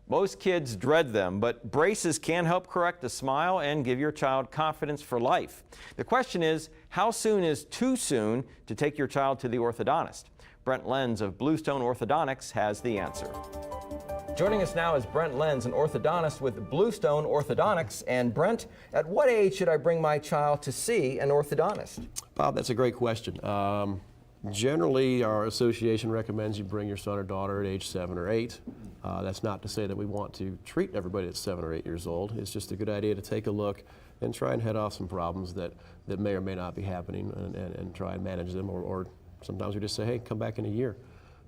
Most kids dread them, but braces can help correct a smile and give your child confidence for life. The question is, how soon is too soon to take your child to the orthodontist? Brent Lenz of Bluestone Orthodontics has the answer. Joining us now is Brent Lenz, an orthodontist with Bluestone Orthodontics. And Brent, at what age should I bring my child to see an orthodontist? Bob, that's a great question. Generally, our association recommends you bring your son or daughter at age 7 or 8. That's not to say that we want to treat everybody at 7 or 8 years old. It's just a good idea to take a look and try and head off some problems that may or may not be happening and try and manage them, or sometimes we just say, hey, come back in a year.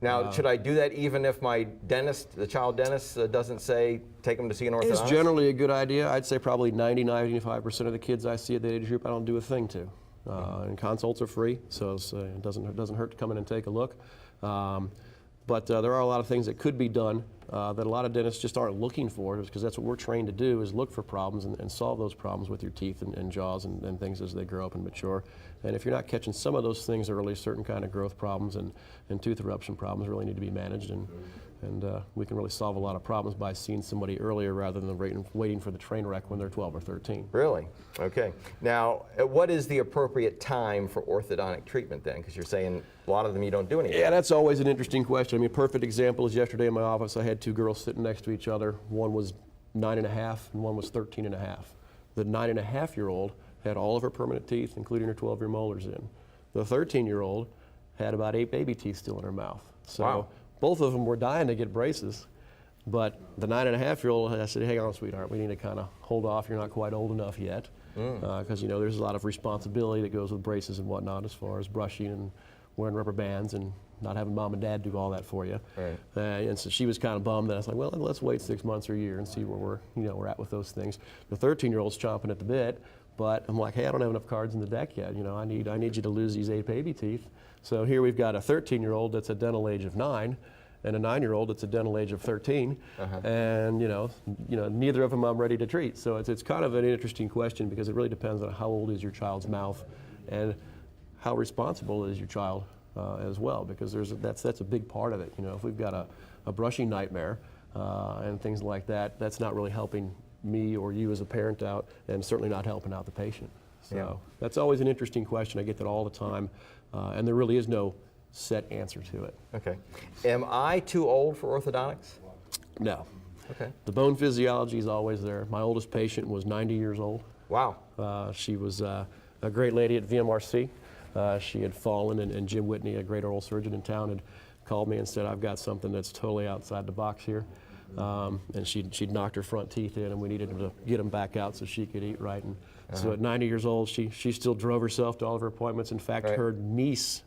Now, should I do that even if my dentist, the child dentist, doesn't say take them to see an orthodontist? It's generally a good idea. I'd say probably 90–95% of the kids I see at that age group I don't do a thing to. And consults are free, so it doesn't hurt to come in and take a look. But there are a lot of things that could be done that a lot of dentists just aren't looking for, because that's what we're trained to do, is look for problems and solve those problems with your teeth and jaws and things as they grow up and mature. And if you're not catching some of those things early, certain kind of growth problems and tooth eruption problems really need to be managed, and we can really solve a lot of problems by seeing somebody earlier rather than waiting for the train wreck when they're 12 or 13. Really? Okay. Now, what is the appropriate time for orthodontic treatment then? Because you're saying a lot of them you don't do anything. Yeah, that's always an interesting question. I mean, a perfect example is yesterday in my office I had 2 girls sitting next to each other. One was 9.5 and one was 13.5. The 9.5-year-old had all of her permanent teeth, including her 12-year molars in. The 13-year-old had about 8 baby teeth still in her mouth. So wow. Both of them were dying to get braces, but the 9.5-year-old, I said, hang on, sweetheart, we need to kind of hold off. You're not quite old enough yet, because you know there's a lot of responsibility that goes with braces and whatnot, as far as brushing and wearing rubber bands and not having mom and dad do all that for you. Right. And so she was kind of bummed, and I was like, well, let's wait 6 months or a year and see where we're at with those things. The 13-year-old's chomping at the bit, but I'm like, hey, I don't have enough cards in the deck yet. You know, I need you to lose these 8 baby teeth. So here we've got a 13-year-old that's a dental age of 9, and a 9-year-old that's a dental age of 13, and you know, neither of them I'm ready to treat. So it's kind of an interesting question, because it really depends on how old is your child's mouth and how responsible is your child as well, because that's a big part of it. You know, if we've got a brushing nightmare and things like that, that's not really helping me or you as a parent out, and certainly not helping out the patient. So that's always an interesting question. I get that all the time, and there really is no set answer to it. Okay. Am I too old for orthodontics? No. Okay. The bone physiology is always there. My oldest patient was 90 years old. Wow. She was a great lady at VMRC. She had fallen, and Jim Whitney, a great oral surgeon in town, had called me and said, I've got something that's totally outside the box here. And she'd knocked her front teeth in, and we needed to get them back out so she could eat right. And so at 90 years old, she still drove herself to all of her appointments. In fact, her niece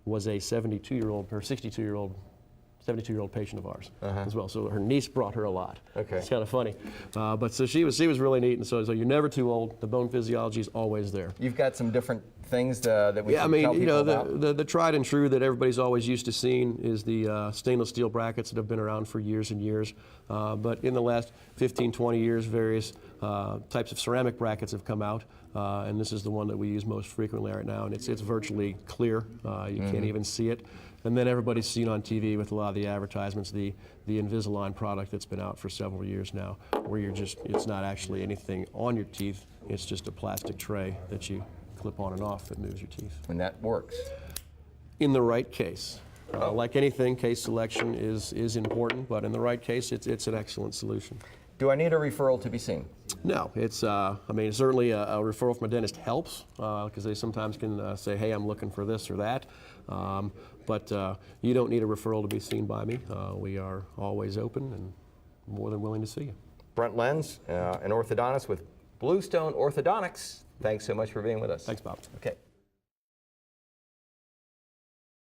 was a 72-year-old, or 72-year-old patient of ours as well. So her niece brought her a lot. Okay. It's kind of funny. But so she was really neat, and so you're never too old. The bone physiology is always there. You've got some different things that we can tell people about. The tried and true that everybody's always used to seeing is the stainless steel brackets that have been around for years and years. But in the last 15, 20 years, various types of ceramic brackets have come out. And this is the one that we use most frequently right now, and it's virtually clear. You can't even see it. And then everybody's seen on TV with a lot of the advertisements the Invisalign product that's been out for several years now, where it's not actually anything on your teeth, it's just a plastic tray that you clip on and off that moves your teeth. And that works? In the right case. Like anything, case selection is important, but in the right case, it's an excellent solution. Do I need a referral to be seen? No, it's, I mean, certainly a referral from a dentist helps, because they sometimes can say, hey, I'm looking for this or that. But you don't need a referral to be seen by me. We are always open and more than willing to see you. Brent Lenz, an orthodontist with Bluestone Orthodontics. Thanks so much for being with us. Thanks, Bob. Okay.